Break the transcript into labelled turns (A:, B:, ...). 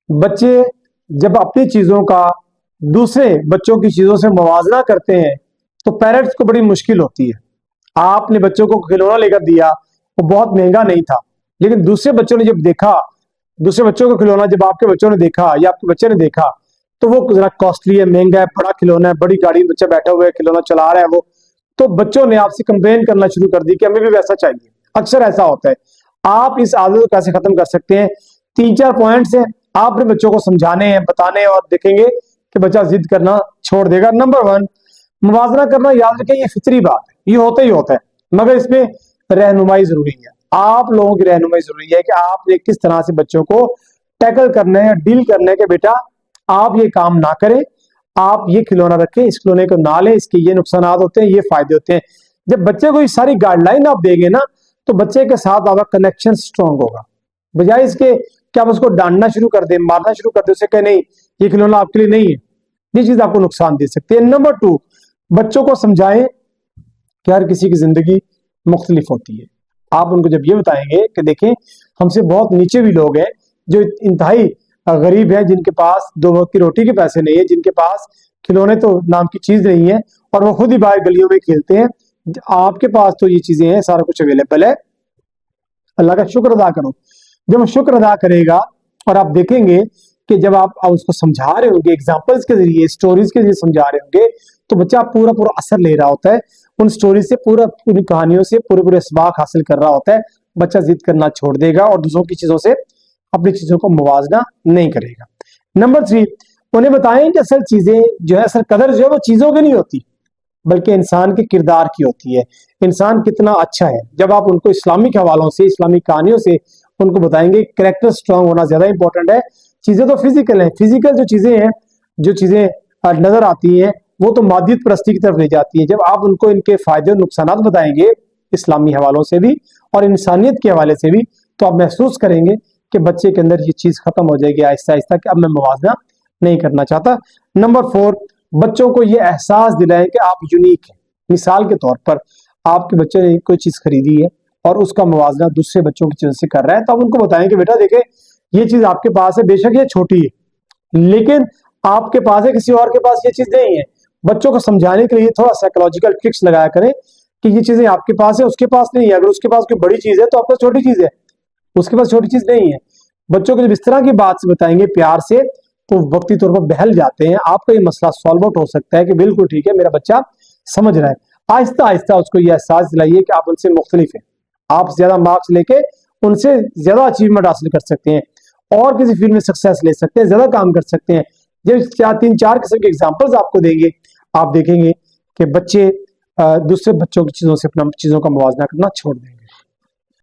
A: بچے جب اپنی چیزوں کا دوسرے بچوں کی چیزوں سے موازنہ کرتے ہیں تو پیرنٹس کو بڑی مشکل ہوتی ہے. آپ نے بچوں کو کھلونا لے کر دیا, وہ بہت مہنگا نہیں تھا, لیکن دوسرے بچوں نے جب دیکھا, دوسرے بچوں کا کھلونا جب آپ کے بچوں نے دیکھا یا آپ کے بچے نے دیکھا تو وہ ذرا کاسٹلی ہے, مہنگا ہے, بڑا کھلونا ہے, بڑی گاڑی میں بچہ بیٹھا ہوا ہے, کھلونا چلا رہا ہے وہ, تو بچوں نے آپ سے کمپلین کرنا شروع کر دی کہ ہمیں بھی ویسا چاہیے. اکثر ایسا ہوتا ہے. آپ اس عادت کو کیسے ختم کر سکتے ہیں؟ 3-4 پوائنٹس ہیں. آپ نے بچوں کو سمجھانے ہیں, بتانے ہیں, اور دیکھیں گے کہ بچہ ضد کرنا چھوڑ دے گا. نمبر 1, موازنہ کرنا. یاد رکھیں یہ فطری بات ہے, یہ ہوتا ہی ہوتا ہے, مگر اس میں رہنمائی ضروری ہے. آپ لوگوں کی رہنمائی ضروری ہے کہ آپ نے کس طرح سے بچوں کو ٹیکل کرنا ہے, ڈیل کرنا ہے کہ بیٹا آپ یہ کام نہ کریں, آپ یہ کھلونا رکھیں, اس کھلونے کو نہ لیں, اس کے یہ نقصانات ہوتے ہیں, یہ فائدے ہوتے ہیں. جب بچے کو یہ ساری گائیڈ لائن آپ دیں گے نا تو بچے کے ساتھ آپ کا کنیکشن سٹرونگ ہوگا, بجائے اس کے کہ آپ اس کو ڈانٹنا شروع کر دیں, مارنا شروع کر دیں, اسے کہ نہیں یہ کھلونا آپ کے لیے نہیں ہے. یہ چیز آپ کو نقصان دے سکتی ہے. نمبر 2, بچوں کو سمجھائیں کہ ہر کسی کی زندگی مختلف ہوتی ہے. آپ ان کو جب یہ بتائیں گے کہ دیکھیں ہم سے بہت نیچے بھی لوگ ہیں جو انتہائی غریب ہیں, جن کے پاس 2 وقت کی روٹی کے پیسے نہیں ہیں, جن کے پاس کھلونے تو نام کی چیز نہیں ہے, اور وہ خود ہی باہر گلیوں میں کھیلتے ہیں. آپ کے پاس تو یہ چیزیں ہیں, سارا کچھ اویلیبل ہے. اللہ کا شکر ادا کرو. جب وہ شکر ادا کرے گا اور آپ دیکھیں گے کہ جب آپ اس کو سمجھا رہے ہوں گے, ایگزامپلس کے ذریعے, اسٹوریز کے ذریعے سمجھا رہے ہوں گے, تو بچہ پورا اثر لے رہا ہوتا ہے ان سٹوریز سے, پوری کہانیوں سے پورے اسباق حاصل کر رہا ہوتا ہے. بچہ ضد کرنا چھوڑ دے گا اور دوسروں کی چیزوں سے اپنی چیزوں کو موازنہ نہیں کرے گا. نمبر 3, انہیں بتائیں کہ اصل چیزیں جو ہے, اصل قدر جو ہے وہ چیزوں کی نہیں ہوتی بلکہ انسان کے کردار کی ہوتی ہے. انسان کتنا اچھا ہے. جب آپ ان کو اسلامک حوالوں سے, اسلامی کہانیوں سے ان کو بتائیں گے کریکٹر سٹرونگ ہونا زیادہ امپورٹنٹ ہے. چیزیں تو فزیکل ہیں, فزیکل جو چیزیں ہیں, جو چیزیں نظر آتی ہیں وہ تو مادیت پرستی کی طرف لے جاتی ہیں. جب آپ ان کو ان کے فائدے اور نقصانات بتائیں گے اسلامی حوالوں سے بھی اور انسانیت کے حوالے سے بھی, تو آپ محسوس کریں گے کہ بچے کے اندر یہ چیز ختم ہو جائے گی آہستہ آہستہ کہ اب میں موازنہ نہیں کرنا چاہتا. نمبر 4, بچوں کو یہ احساس دلائیں کہ آپ یونیک ہیں. مثال کے طور پر آپ کے بچے نے کوئی چیز خریدی ہے اور اس کا موازنہ دوسرے بچوں کی چیزوں سے کر رہا ہے, تو آپ ان کو بتائیں کہ بیٹا دیکھیں یہ چیز آپ کے پاس ہے, بے شک یہ چھوٹی ہے لیکن آپ کے پاس ہے, کسی اور کے پاس یہ چیز نہیں ہے. بچوں کو سمجھانے کے لیے تھوڑا سائیکولوجیکل ٹرکس لگایا کریں کہ یہ چیزیں آپ کے پاس ہے, اس کے پاس نہیں ہے. اگر اس کے پاس کوئی بڑی چیز ہے تو آپ کے پاس چھوٹی چیز ہے, اس کے پاس چھوٹی چیز نہیں ہے. بچوں کو جب اس طرح کی بات سے بتائیں گے پیار سے تو وقتی طور پر بہل جاتے ہیں. آپ کا یہ مسئلہ سالو آؤٹ ہو سکتا ہے کہ بالکل ٹھیک ہے میرا بچہ سمجھ رہا ہے. آہستہ آہستہ اس کو یہ احساس دلائیے کہ آپ ان سے مختلف ہیں, آپ زیادہ مارکس لے کے ان سے زیادہ اچیومنٹ حاصل کر سکتے ہیں, اور کسی فیلڈ میں سکسیس لے سکتے ہیں, زیادہ کام کر سکتے ہیں. جب 3-4 قسم کے ایگزامپلز آپ کو دیں گے, آپ دیکھیں گے کہ بچے دوسرے بچوں کی چیزوں سے اپنا چیزوں کا موازنہ کرنا چھوڑ دیں گے.